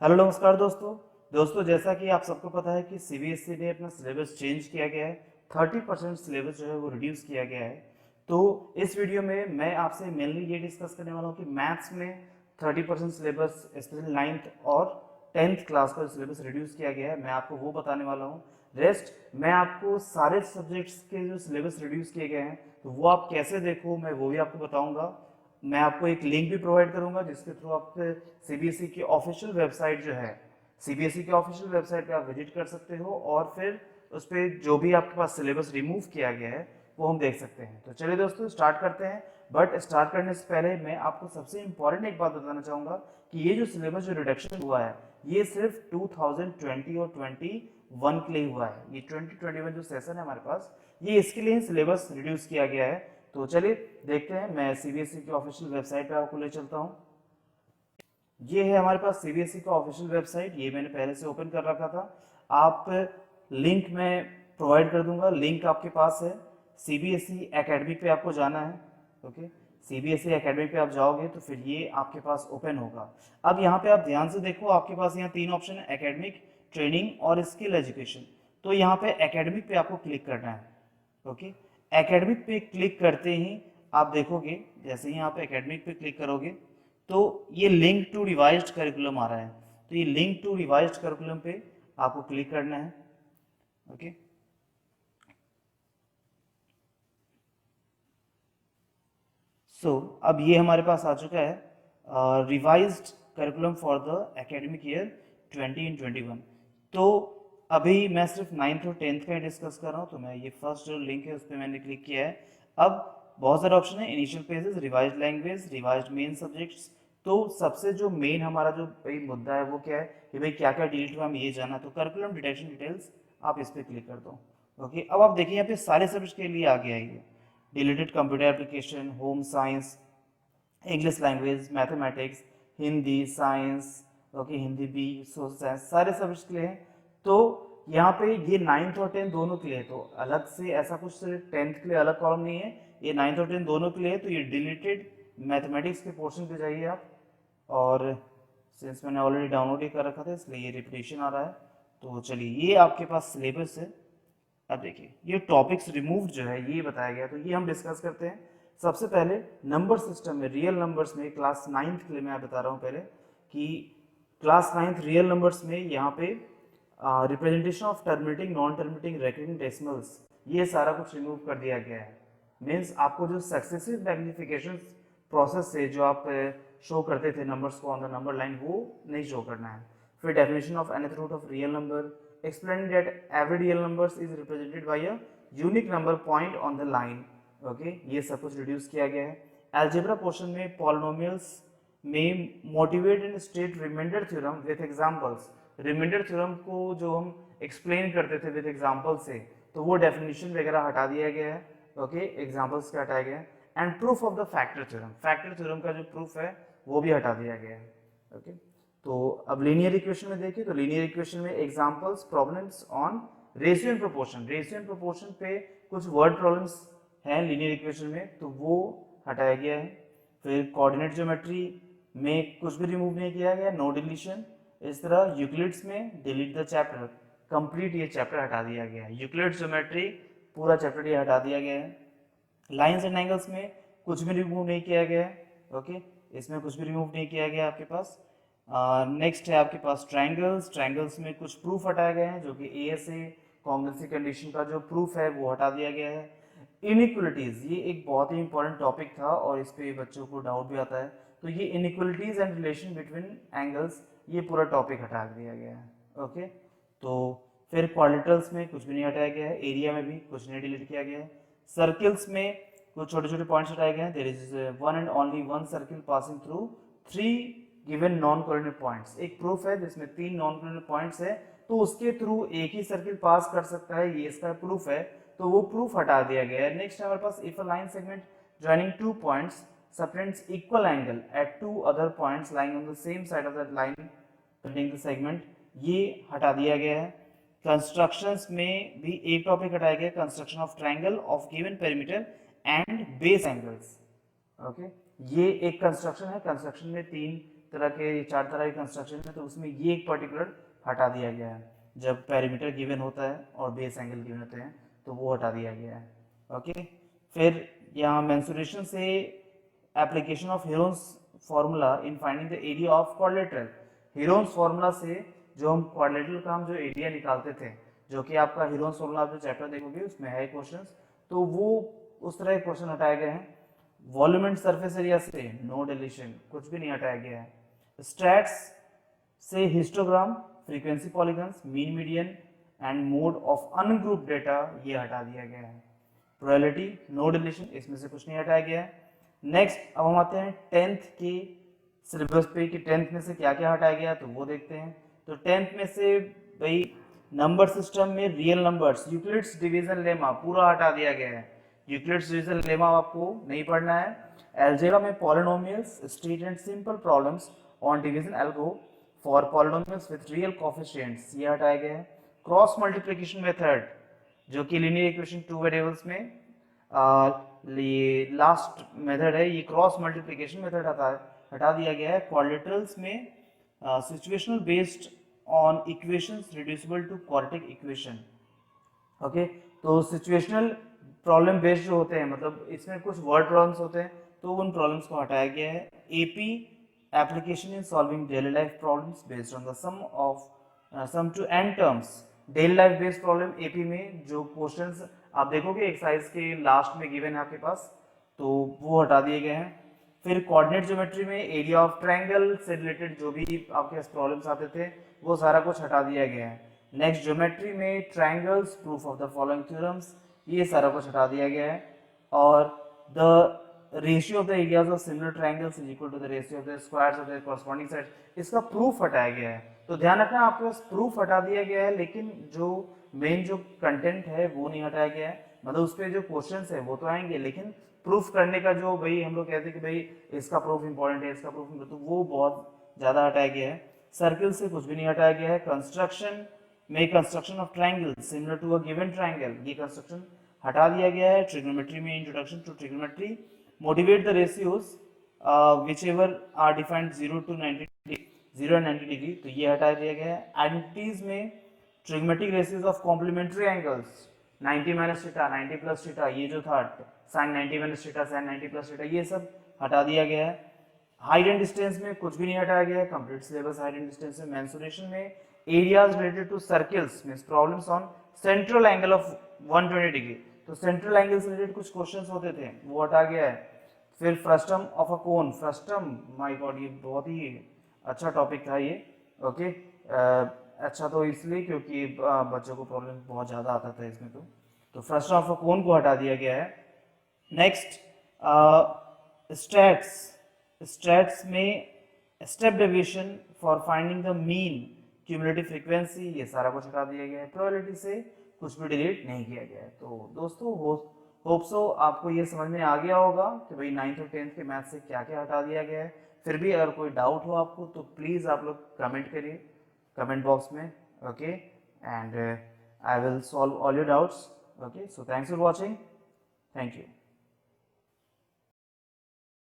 Hello नमस्कार दोस्तों जैसा कि आप सबको पता है कि सीबीएसई ने अपना सिलेबस चेंज किया गया है। 30% सिलेबस जो है वो रिड्यूस किया गया है। तो इस वीडियो में मैं आपसे मेनली ये डिस्कस करने वाला हूँ कि मैथ्स में 30% सिलेबस स्पेशली 9th और 10th क्लास का सिलेबस रिड्यूस किया गया है, मैं आपको वो बताने वाला हूँ। रेस्ट मैं आपको सारे सब्जेक्ट्स के जो सिलेबस रिड्यूस किए गए हैं तो वो आप कैसे देखो मैं वो भी आपको बताऊंगा। मैं आपको एक लिंक भी प्रोवाइड करूंगा जिसके थ्रू आप सीबीएसई की ऑफिशियल वेबसाइट जो है, सीबीएसई की ऑफिशियल वेबसाइट पे आप विजिट कर सकते हो और फिर उस पर जो भी आपके पास सिलेबस रिमूव किया गया है वो हम देख सकते हैं। तो चलिए दोस्तों स्टार्ट करते हैं। बट स्टार्ट करने से पहले मैं आपको सबसे इंपॉर्टेंट एक बात बताना चाहूंगा कि ये जो सिलेबस जो रिडक्शन हुआ है ये सिर्फ 2020 और 21 के लिए हुआ है। ये 2021 जो सेशन है हमारे पास ये इसके लिए सिलेबस रिड्यूस किया गया है। तो चलिए देखते हैं, मैं सीबीएसई की ऑफिशियल वेबसाइट पे आपको ले चलता हूँ। ये है हमारे पास सीबीएसई का ऑफिशियल वेबसाइट, ये मैंने पहले से ओपन कर रखा था। आप लिंक में प्रोवाइड कर दूंगा, लिंक आपके पास है। सीबीएसई एकेडमी पे आपको जाना है। ओके, सीबीएसई एकेडमी पे आप जाओगे तो फिर ये आपके पास ओपन होगा। अब यहाँ पे आप ध्यान से देखो, आपके पास यहाँ तीन ऑप्शन है, एकेडमिक, ट्रेनिंग और स्किल एजुकेशन। तो यहाँ पे एकेडमिक पे आपको क्लिक करना है। ओके, एकेडमिक पे क्लिक करते ही आप देखोगे, जैसे ही आप एकेडमिक पे क्लिक करोगे तो ये लिंक टू रिवाइज्ड करिकुलम आ रहा है। तो ये लिंक टू रिवाइज्ड करिकुलम पे आपको क्लिक करना है। ओके, अब ये हमारे पास आ चुका है revised curriculum for the academic year 2021। तो अभी मैं सिर्फ 9th और 10th का ही डिस्कस कर रहा हूँ, तो मैं ये फर्स्ट जो लिंक है उस पर मैंने क्लिक किया है। अब बहुत सारे ऑप्शन है, initial pages, revised language, revised main subjects. तो सबसे जो मेन हमारा जो भाई मुद्दा है वो क्या है कि भाई क्या क्या डिलीट हुआ हमें ये जाना। तो करिकुलम डिटेक्शन डिटेल्स आप इस पर क्लिक कर दो। ओके, अब आप देखिए यहाँ पे सारे सब्जेक्ट के लिए आ गया है ये, deleted computer application, home science, English language, mathematics, Hindi, science, okay Hindi भी, सोशल साइंस, सारे सब्जेक्ट के लिए हैं। तो यहाँ पे ये 9th और 10th दोनों के लिए है, तो अलग से ऐसा कुछ 10th के लिए अलग कॉलम नहीं है, ये 9th और 10th दोनों के लिए है। तो ये डिलीटेड मैथमेटिक्स के पोर्शन पे जाइए आप। और सिंस मैंने ऑलरेडी डाउनलोड ही कर रखा था इसलिए ये रिपीटेशन आ रहा है। तो चलिए ये आपके पास सिलेबस है। अब देखिए ये टॉपिक्स रिमूव्ड जो है ये बताया गया, तो ये हम डिस्कस करते हैं। सबसे पहले नंबर सिस्टम में रियल नंबर्स में क्लास 9th के लिए मैं बता रहा हूँ पहले कि क्लास 9th रियल नंबर्स में यहाँ पे representation of terminating, non terminating, recurring decimals, ये सारा कुछ रिमूव कर दिया गया है। मीन्स आपको जो सक्सेसिव मैग्निफिकेशन प्रोसेस से जो आप शो करते थे नंबर्स को ऑन द नंबर लाइन, वो नहीं शो करना है। फिर definition of nth root of real number, explaining that every real numbers is represented by a unique number point on the line. Okay, ये सब कुछ रिड्यूस किया गया है। एल्जेब्रा पोर्शन में पॉलिनोमियल्स में motivate and state remainder theorem with examples, remainder theorem को जो हम एक्सप्लेन करते थे विद एग्जांपल से, तो वो डेफिनेशन वगैरह हटा दिया गया है। ओके, एग्जांपल्स के हटाए गए हैं। And proof of the factor theorem, factor theorem का जो प्रूफ है वो भी हटा दिया गया है। ओके, तो अब लीनियर इक्वेशन में देखिए, तो लीनियर इक्वेशन में examples, problems on ratio and proportion, ratio and proportion पे कुछ वर्ड प्रॉब्लम्स हैं लीनियर इक्वेशन में, तो वो हटाया गया है। फिर कोऑर्डिनेट ज्योमेट्री में कुछ भी रिमूव नहीं किया गया, नो डिलीशन। इस तरह यूक्लिड्स में डिलीट द चैप्टर, कंप्लीट ये चैप्टर हटा दिया गया है। यूक्लिड्स ज्योमेट्री पूरा चैप्टर ये हटा दिया गया है। लाइंस एंड एंगल्स में कुछ भी रिमूव नहीं किया गया है। ओके, इसमें कुछ भी रिमूव नहीं किया गया आपके पास। नेक्स्ट है आपके पास ट्रायंगल्स, ट्रायंगल्स में कुछ प्रूफ हटाए गए हैं, जो कि एएसए कॉन्ग्रुएंसी कंडीशन का जो प्रूफ है वो हटा दिया गया है। इनइक्वलिटीज, ये एक बहुत ही इंपॉर्टेंट टॉपिक था और इस पे बच्चों को डाउट भी आता है। तो ये inequalities and relation between angles, ये पूरा टॉपिक हटा दिया गया है। ओके, तो फिर क्वाड्रिलेटरल्स में कुछ भी नहीं हटाया गया है, एरिया में भी कुछ नहीं डिलीट किया गया है। सर्किल्स में कुछ छोटे छोटे पॉइंट्स हटाए गए हैं। There is one and only one circle passing through three given non coordinate points, एक प्रूफ है जिसमें 3 नॉन कोऑर्डिनेट पॉइंट्स है, तो उसके थ्रू एक ही सर्किल पास कर सकता है, ये इसका प्रूफ है, तो वो प्रूफ हटा दिया गया है। नेक्स्ट हमारे पास if a line segment joining 2 points subtends equal angle at 2 other points lying on the same side of that line connecting the segment, ये हटा दिया गया है। कंस्ट्रक्शंस में भी एक टॉपिक हटाया गया, construction of triangle of given perimeter and base angles. Okay, ये एक कंस्ट्रक्शन है, कंस्ट्रक्शन में तीन तरह के 4 तरह के कंस्ट्रक्शन है, तो उसमें ये एक पर्टिकुलर हटा दिया गया है। जब पेरीमीटर गिवन होता है और बेस एंगल गिवन होते हैं तो वो हटा दिया गया है। ओके, फिर यहाँ मेंसुरेशन से application of Heron's formula in finding the area of quadrilateral. Heron's formula से जो हम क्वाड्रिलेटरल का हम जो एरिया निकालते थे, जो कि आपका हीरोन्स फार्मूला आप जो चैप्टर देखोगे उसमें है क्वेश्चंस, तो वो उस तरह के क्वेश्चन हटाए गए हैं। वॉल्यूम एंड सरफेस एरिया से नो डिलीशन, कुछ भी नहीं हटाया गया है। स्टैट्स से histogram, frequency polygons, mean median and mode of ungroup data ये हटा दिया गया है। प्रोबेबिलिटी नो डिलीशन, इसमें से कुछ नहीं हटाया गया है। नेक्स्ट अब हम आते हैं 10th के सिलेबस पे कि 10th में से क्या क्या हटाया गया, तो वो देखते हैं। तो 10th में से भाई नंबर सिस्टम में real numbers, Euclid's division lemma पूरा हटा दिया गया है। यूक्लिड्स डिवीजन लेमा आपको नहीं पढ़ना है। अलजेब्रा में polynomials, straight and simple problems on division algo for polynomials with real coefficients ये हटाया गया है। क्रॉस मल्टीप्लिकेशन मेथड जो कि लीनियर इक्वेशन 2 वेरिएबल्स में ये लास्ट मेथड है, ये क्रॉस मल्टीप्लिकेशन मेथड हटा दिया गया है। क्वाड्रिलेटरल्स में situational based on equations reducible to quadratic equation. Okay, तो सिचुएशनल प्रॉब्लम बेस्ड जो होते हैं, मतलब इसमें कुछ वर्ड प्रॉब्लम्स होते हैं, तो उन प्रॉब्लम्स को हटाया गया है। AP application in solving daily life problems based on the sum to n terms. Daily life based problem AP में जो क्वेश्चंस आप देखोगे एक्सरसाइज के लास्ट में गिवन है आपके पास, तो वो हटा दिए गए हैं। फिर कोऑर्डिनेट ज्योमेट्री में एरिया ऑफ ट्रायंगल से रिलेटेड जो भी आपके पास प्रॉब्लम्स आते थे वो सारा कुछ हटा दिया गया है। नेक्स्ट ज्योमेट्री में triangles, proof of the following theorems, ये सारा कुछ हटा दिया गया है। और the ratio of the areas of similar triangles is equal to the ratio of the squares of the corresponding sides, इसका प्रूफ हटाया गया है। तो ध्यान रखना आपके पास प्रूफ हटा दिया गया है, लेकिन जो मेन जो कंटेंट है वो नहीं हटाया गया है। मतलब उस पर जो क्वेश्चंस है वो तो आएंगे, लेकिन प्रूफ करने का जो भाई हम लोग कहते हैं कि भाई इसका प्रूफ इंपॉर्टेंट है, इसका प्रूफ, तो वो बहुत ज्यादा हटाया गया है। सर्किल से कुछ भी नहीं हटाया गया है। कंस्ट्रक्शन में construction of triangle similar to a given triangle, ये कंस्ट्रक्शन हटा दिया गया है। ट्रिग्नोमेट्री में introduction to trigonometry, motivate the ratios whichever are defined 0 to 90 degree, तो ये हटा दिया गया है। आइडेंटिटीज में trigonometric ratios of complementary angles 90 minus theta, 90 plus theta, ये जो था sin 90 minus theta, sin 90 plus theta, ये सब हटा दिया गया है। हाइट एंड डिस्टेंस में कुछ भी नहीं हटाया गया है। Complete syllabus height and distance में। मेंसुरेशन में areas related to circles means problems on central angle of 120 degree, तो सेंट्रल एंगल से रिलेटेड कुछ क्वेश्चंस होते थे वो हटा गया है। फिर frustum of a cone, frustum, my God ये बहुत ही अच्छा टॉपिक था ये। ओके, अच्छा तो इसलिए क्योंकि बच्चों को प्रॉब्लम बहुत ज़्यादा आता था इसमें, तो फ्रस्टम ऑफ अ कोन को हटा दिया गया है। नेक्स्ट स्टैट्स, स्टैट्स में step deviation for finding the mean cumulative frequency, ये सारा कुछ हटा दिया गया है। प्रोबेबिलिटी से कुछ भी डिलीट नहीं किया गया है। तो दोस्तों होप सो आपको ये समझ में आ गया होगा कि भाई 9th और 10th के मैथ से क्या क्या हटा दिया गया है। फिर भी अगर कोई डाउट हो आपको तो प्लीज़ आप लोग कमेंट करिए कमेंट बॉक्स में। Okay, and I will solve all your doubts. Okay, so thanks for watching, thank you.